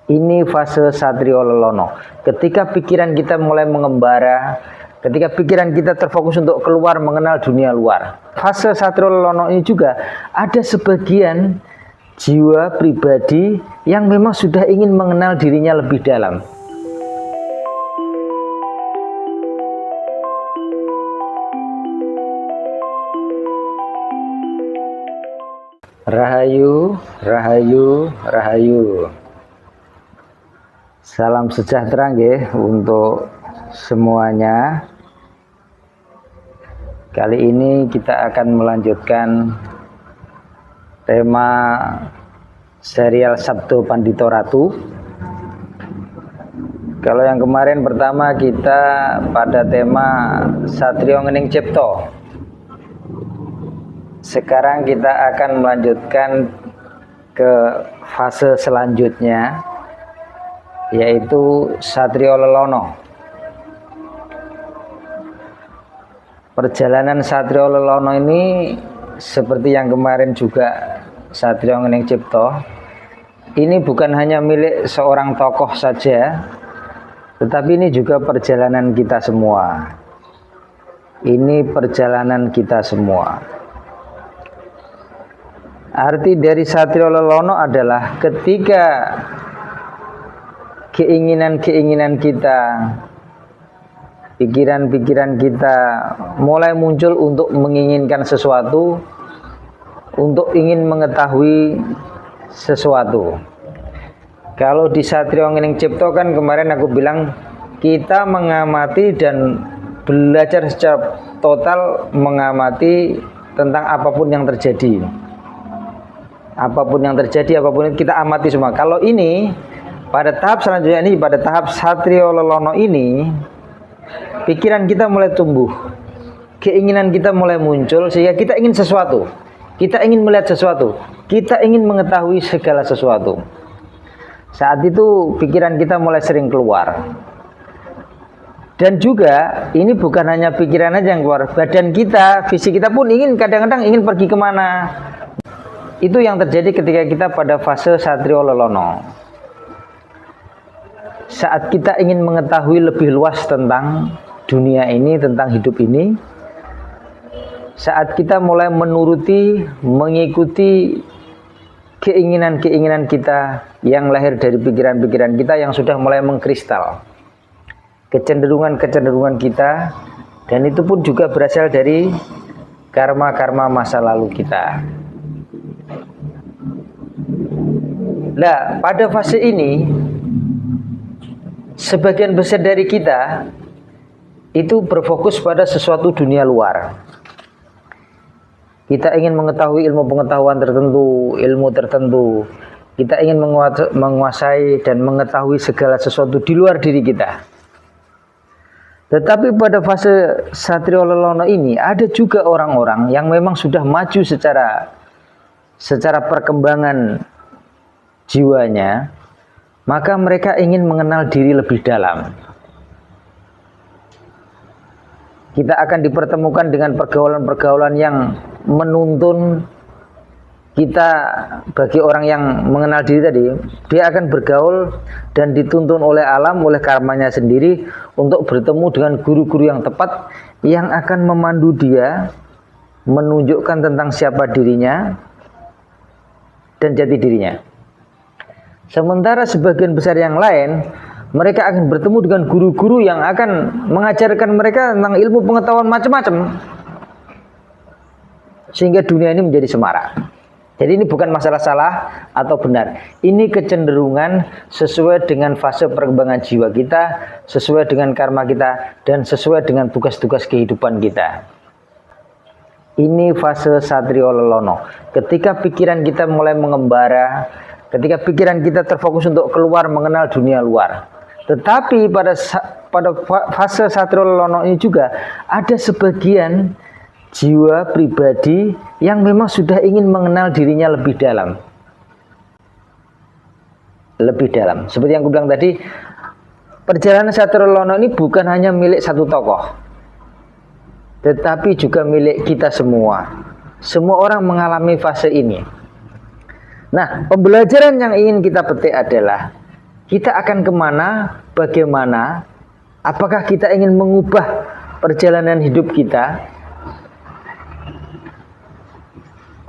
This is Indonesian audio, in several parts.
Ini fase Satrio Lelono. Ketika pikiran kita mulai mengembara, ketika pikiran kita terfokus untuk keluar mengenal dunia luar. Fase Satrio Lelono ini juga ada sebagian jiwa pribadi yang memang sudah ingin mengenal dirinya lebih dalam. Rahayu, rahayu, rahayu. Salam sejahtera nggih untuk semuanya. Kali ini kita akan melanjutkan tema serial Sabdo Pandito Ratu. Kalau yang kemarin pertama kita pada tema Satrio Ngening Cipto. Sekarang kita akan melanjutkan ke fase selanjutnya, yaitu Satrio Lelono. Perjalanan Satrio Lelono ini seperti yang kemarin juga Satrio Ngening Cipto, ini bukan hanya milik seorang tokoh saja, tetapi ini juga perjalanan kita semua. Ini perjalanan kita semua. Arti dari Satrio Lelono adalah ketika keinginan-keinginan kita, pikiran-pikiran kita mulai muncul untuk menginginkan sesuatu, untuk ingin mengetahui sesuatu. Kalau di Satrio Ngening Cipto kan kemarin aku bilang kita mengamati dan belajar secara total mengamati tentang apapun yang terjadi. Apapun yang terjadi, apapun itu kita amati semua. Kalau ini pada tahap selanjutnya ini, pada tahap Satrio Lelono ini, pikiran kita mulai tumbuh, keinginan kita mulai muncul, sehingga kita ingin sesuatu, kita ingin melihat sesuatu, kita ingin mengetahui segala sesuatu. Saat itu pikiran kita mulai sering keluar. Dan juga ini bukan hanya pikiran aja yang keluar, badan kita, fisik kita pun ingin, kadang-kadang ingin pergi kemana. Itu yang terjadi ketika kita pada fase Satrio Lelono. Saat kita ingin mengetahui lebih luas tentang dunia ini, tentang hidup ini, saat kita mulai menuruti, mengikuti keinginan-keinginan kita yang lahir dari pikiran-pikiran kita yang sudah mulai mengkristal, kecenderungan-kecenderungan kita, dan itu pun juga berasal dari karma-karma masa lalu kita. Nah, pada fase ini sebagian besar dari kita itu berfokus pada sesuatu dunia luar. Kita ingin mengetahui ilmu pengetahuan tertentu, ilmu tertentu. Kita ingin menguasai dan mengetahui segala sesuatu di luar diri kita. Tetapi pada fase Satrio Lelono ini ada juga orang-orang yang memang sudah maju secara perkembangan jiwanya, maka mereka ingin mengenal diri lebih dalam. Kita akan dipertemukan dengan pergaulan-pergaulan yang menuntun kita. Bagi orang yang mengenal diri tadi, dia akan bergaul dan dituntun oleh alam, oleh karmanya sendiri untuk bertemu dengan guru-guru yang tepat yang akan memandu dia, menunjukkan tentang siapa dirinya dan jati dirinya. Sementara sebagian besar yang lain, mereka akan bertemu dengan guru-guru yang akan mengajarkan mereka tentang ilmu pengetahuan macam-macam, sehingga dunia ini menjadi semarak. Jadi ini bukan masalah salah atau benar. Ini kecenderungan sesuai dengan fase perkembangan jiwa kita, sesuai dengan karma kita, dan sesuai dengan tugas-tugas kehidupan kita. Ini fase Satrio Lelono. Ketika pikiran kita mulai mengembara, ketika pikiran kita terfokus untuk keluar mengenal dunia luar. Tetapi pada fase Satrio Lelono ini juga ada sebagian jiwa pribadi yang memang sudah ingin mengenal dirinya lebih dalam. Lebih dalam. Seperti yang aku bilang tadi, perjalanan Satrio Lelono ini bukan hanya milik satu tokoh, tetapi juga milik kita semua. Semua orang mengalami fase ini. Nah, pembelajaran yang ingin kita petik adalah kita akan kemana, bagaimana, apakah kita ingin mengubah perjalanan hidup kita.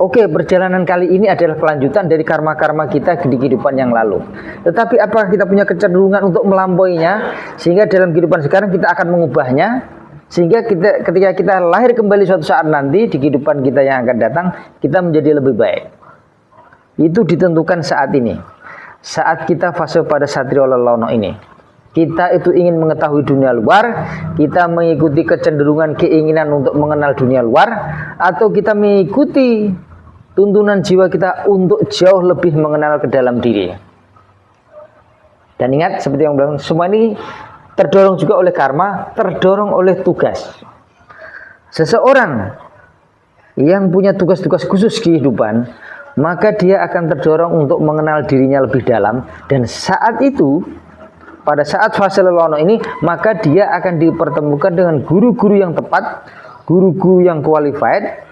Oke, perjalanan kali ini adalah kelanjutan dari karma-karma kita di kehidupan yang lalu. Tetapi apakah kita punya kecenderungan untuk melampauinya, sehingga dalam kehidupan sekarang kita akan mengubahnya, sehingga ketika kita lahir kembali suatu saat nanti di kehidupan kita yang akan datang, kita menjadi lebih baik. Itu ditentukan saat ini. Saat kita fase pada Satrio Lelono ini. Kita itu ingin mengetahui dunia luar, kita mengikuti kecenderungan keinginan untuk mengenal dunia luar, atau kita mengikuti tuntunan jiwa kita untuk jauh lebih mengenal ke dalam diri. Dan ingat, seperti yang bilang, semua ini terdorong juga oleh karma, terdorong oleh tugas. Seseorang yang punya tugas-tugas khusus kehidupan, maka dia akan terdorong untuk mengenal dirinya lebih dalam. Dan saat itu, pada saat fase Lelono ini, maka dia akan dipertemukan dengan guru-guru yang tepat, guru-guru yang qualified,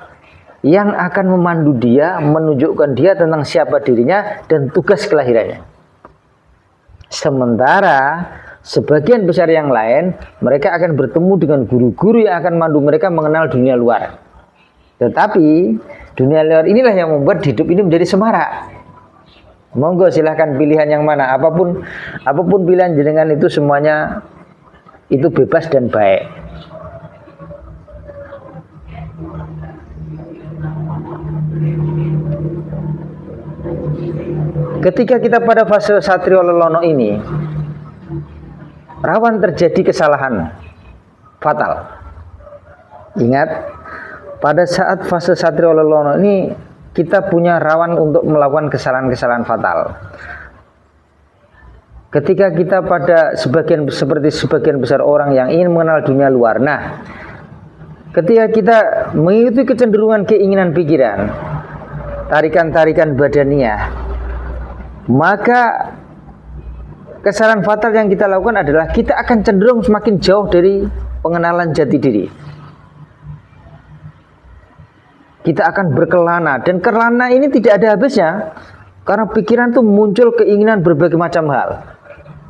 yang akan memandu dia, menunjukkan dia tentang siapa dirinya dan tugas kelahirannya. Sementara sebagian besar yang lain, mereka akan bertemu dengan guru-guru yang akan memandu mereka mengenal dunia luar. Tetapi dunia luar inilah yang membuat hidup ini menjadi semarak. Monggo silahkan pilihan yang mana, apapun pilihan jenengan, itu semuanya itu bebas dan baik. Ketika kita pada fase Satrio Lelono ini, rawan terjadi kesalahan fatal. Ingat, pada saat fase Satrio Lelono ini kita punya rawan untuk melakukan kesalahan-kesalahan fatal. Ketika kita pada seperti sebagian besar orang yang ingin mengenal dunia luar, nah, ketika kita mengikuti kecenderungan keinginan pikiran, tarikan-tarikan badaniah, maka kesalahan fatal yang kita lakukan adalah kita akan cenderung semakin jauh dari pengenalan jati diri. Kita akan berkelana, dan kelana ini tidak ada habisnya, karena pikiran itu muncul keinginan berbagai macam hal.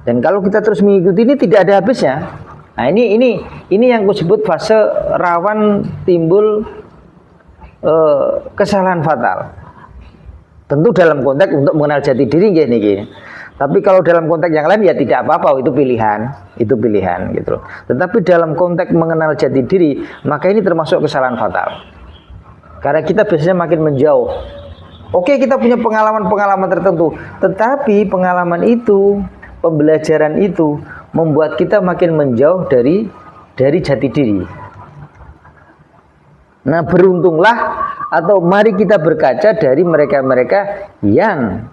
Dan kalau kita terus mengikuti ini tidak ada habisnya. Nah, ini yang aku sebut fase rawan timbul kesalahan fatal. Tentu dalam konteks untuk mengenal jati diri gini. Tapi kalau dalam konteks yang lain ya tidak apa-apa, itu pilihan gitu. Tetapi dalam konteks mengenal jati diri, maka ini termasuk kesalahan fatal. Karena kita biasanya makin menjauh. Oke, kita punya pengalaman-pengalaman tertentu, tetapi pengalaman itu, pembelajaran itu membuat kita makin menjauh dari jati diri. Nah, beruntunglah, atau mari kita berkaca dari mereka-mereka yang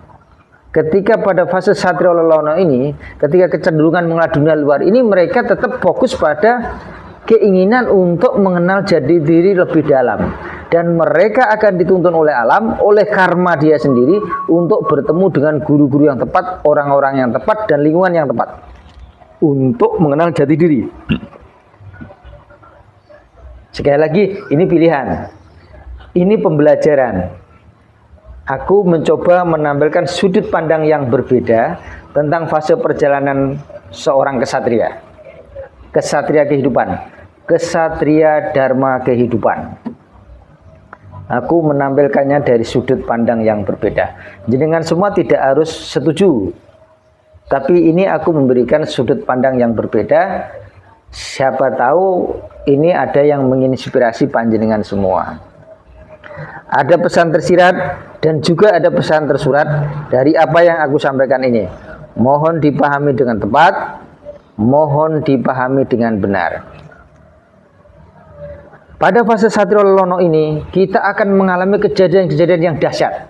ketika pada fase Satrio Lelono ini, ketika kecenderungan mengenal dunia luar ini, mereka tetap fokus pada keinginan untuk mengenal jati diri lebih dalam. Dan mereka akan dituntun oleh alam, oleh karma dia sendiri, untuk bertemu dengan guru-guru yang tepat, orang-orang yang tepat, dan lingkungan yang tepat untuk mengenal jati diri. Sekali lagi, ini pilihan, ini pembelajaran. Aku mencoba menampilkan sudut pandang yang berbeda tentang fase perjalanan seorang kesatria. Kesatria kehidupan, kesatria dharma kehidupan. Aku menampilkannya dari sudut pandang yang berbeda. Jenengan semua tidak harus setuju, tapi ini aku memberikan sudut pandang yang berbeda. Siapa tahu ini ada yang menginspirasi panjenengan semua. Ada pesan tersirat dan juga ada pesan tersurat dari apa yang aku sampaikan ini. Mohon dipahami dengan tepat, mohon dipahami dengan benar. Pada fase Satrio Lelono ini, kita akan mengalami kejadian-kejadian yang dahsyat.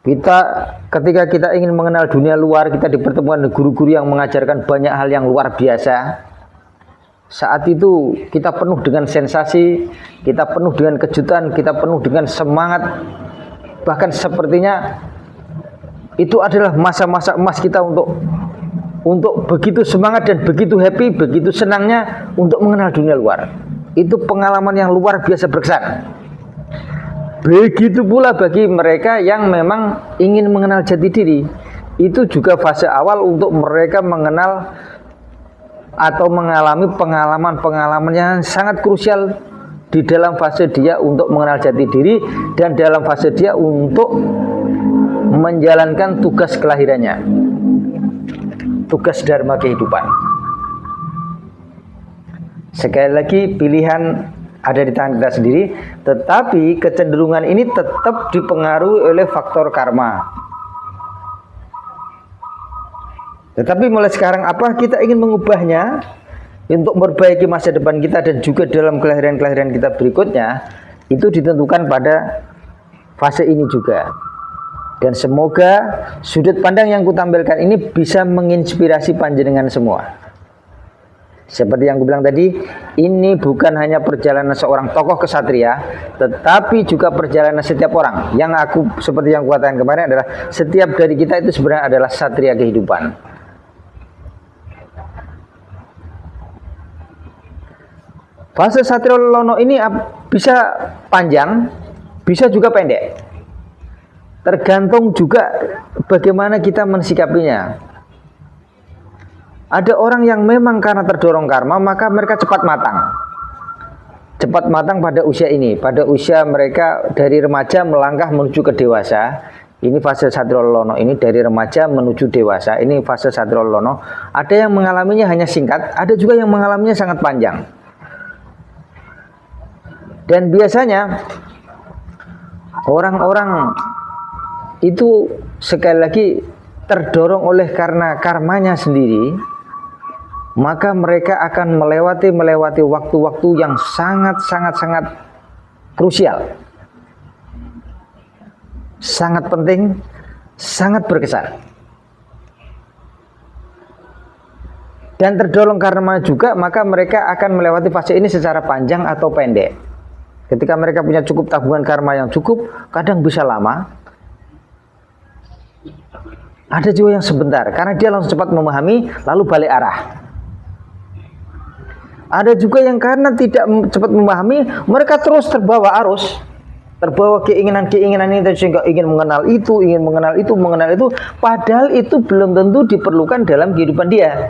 Ketika kita ingin mengenal dunia luar, kita dipertemukan dengan guru-guru yang mengajarkan banyak hal yang luar biasa. Saat itu kita penuh dengan sensasi, kita penuh dengan kejutan, kita penuh dengan semangat. Bahkan sepertinya itu adalah masa-masa emas kita untuk begitu semangat dan begitu happy, begitu senangnya untuk mengenal dunia luar. Itu pengalaman yang luar biasa berkesan. Begitu pula bagi mereka yang memang ingin mengenal jati diri. itu juga fase awal untuk mereka mengenal atau mengalami pengalaman-pengalaman yang sangat krusial di dalam fase dia untuk mengenal jati diri dan dalam fase dia untuk menjalankan tugas kelahirannya, tugas dharma kehidupan. Sekali lagi, pilihan ada di tangan kita sendiri, tetapi kecenderungan ini tetap dipengaruhi oleh faktor karma. Tetapi mulai sekarang apa kita ingin mengubahnya untuk memperbaiki masa depan kita dan juga dalam kelahiran-kelahiran kita berikutnya, itu ditentukan pada fase ini juga. Dan semoga sudut pandang yang kutampilkan ini bisa menginspirasi panjenengan semua. Seperti yang aku bilang tadi, ini bukan hanya perjalanan seorang tokoh kesatria, tetapi juga perjalanan setiap orang. Yang aku, seperti yang katakan kemarin, adalah setiap dari kita itu sebenarnya adalah satria kehidupan. Fase Satrio Lelono ini bisa panjang, bisa juga pendek. Tergantung juga bagaimana kita mensikapinya. Ada orang yang memang karena terdorong karma, maka mereka cepat matang. Cepat matang pada usia ini. Pada usia mereka dari remaja melangkah menuju ke dewasa. Ini fase Satrio Lelono ini, dari remaja menuju dewasa. Ini fase Satrio Lelono. Ada yang mengalaminya hanya singkat, ada juga yang mengalaminya sangat panjang. Dan biasanya orang-orang itu sekali lagi terdorong oleh karena karmanya sendiri, maka mereka akan melewati waktu-waktu yang sangat krusial, sangat penting, sangat berkesan. Dan terdorong karma juga, maka mereka akan melewati fase ini secara panjang atau pendek. Ketika mereka punya cukup tabungan karma yang cukup, kadang bisa lama. Ada juga yang sebentar, karena dia langsung cepat memahami, lalu balik arah. Ada juga yang karena tidak cepat memahami, mereka terus terbawa arus, terbawa keinginan-keinginan ini, sehingga ingin mengenal itu, mengenal itu, padahal itu belum tentu diperlukan dalam kehidupan dia.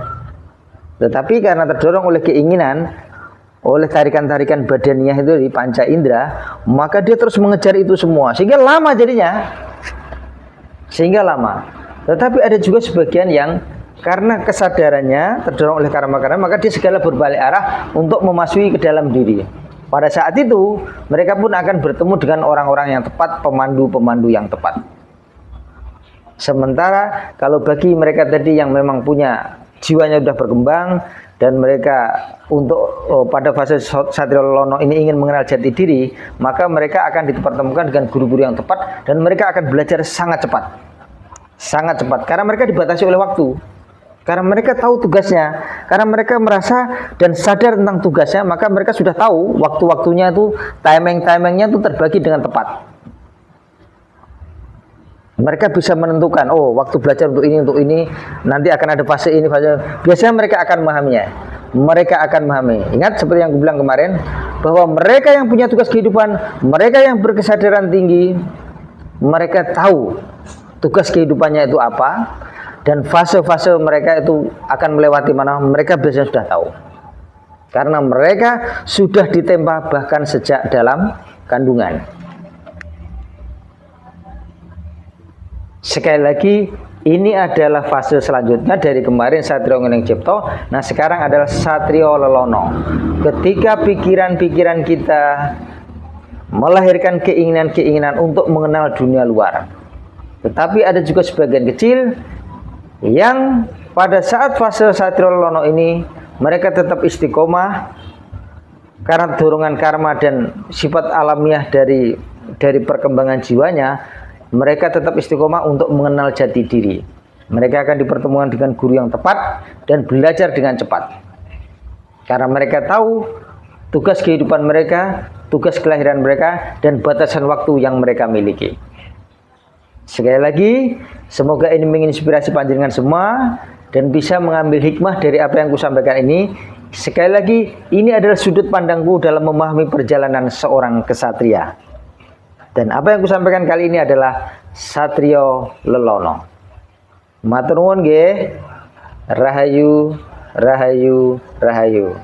Tetapi karena terdorong oleh keinginan, oleh tarikan-tarikan badaniah itu di panca indera, maka dia terus mengejar itu semua, sehingga lama jadinya, Tetapi ada juga sebagian yang karena kesadarannya terdorong oleh karma-karma, maka dia segala berbalik arah untuk memasuki ke dalam diri. Pada saat itu mereka pun akan bertemu dengan orang-orang yang tepat, pemandu-pemandu yang tepat. Sementara kalau bagi mereka tadi yang memang punya jiwanya sudah berkembang, dan mereka untuk pada fase Satrio Lelono ini ingin mengenal jati diri, maka mereka akan dipertemukan dengan guru-guru yang tepat, dan mereka akan belajar sangat cepat, karena mereka dibatasi oleh waktu, karena mereka tahu tugasnya, karena mereka merasa dan sadar tentang tugasnya, maka mereka sudah tahu waktu-waktunya itu, timingnya itu terbagi dengan tepat. Mereka bisa menentukan, oh waktu belajar untuk ini, nanti akan ada fase ini, fase. Biasanya mereka akan memahaminya. Ingat seperti yang aku bilang kemarin, bahwa mereka yang punya tugas kehidupan, mereka yang berkesadaran tinggi, mereka tahu tugas kehidupannya itu apa, dan fase-fase mereka itu akan melewati mana, mereka biasanya sudah tahu. Karena mereka sudah ditempa bahkan sejak dalam kandungan. Sekali lagi, ini adalah fase selanjutnya dari kemarin Satrio Ngening Cipto. Nah sekarang adalah Satrio Lelono. Ketika pikiran-pikiran kita melahirkan keinginan-keinginan untuk mengenal dunia luar. Tetapi ada juga sebagian kecil yang pada saat fase Satrio Lelono ini mereka tetap istiqomah karena dorongan karma dan sifat alamiah dari perkembangan jiwanya. Mereka tetap istiqomah untuk mengenal jati diri. Mereka akan dipertemukan dengan guru yang tepat dan belajar dengan cepat. Karena mereka tahu tugas kehidupan mereka, tugas kelahiran mereka, dan batasan waktu yang mereka miliki. Sekali lagi, semoga ini menginspirasi panjenengan semua dan bisa mengambil hikmah dari apa yang kusampaikan ini. Sekali lagi, ini adalah sudut pandangku dalam memahami perjalanan seorang kesatria. Dan apa yang kusampaikan kali ini adalah Satrio Lelono. Matur nuwun nggih. Rahayu, rahayu, rahayu.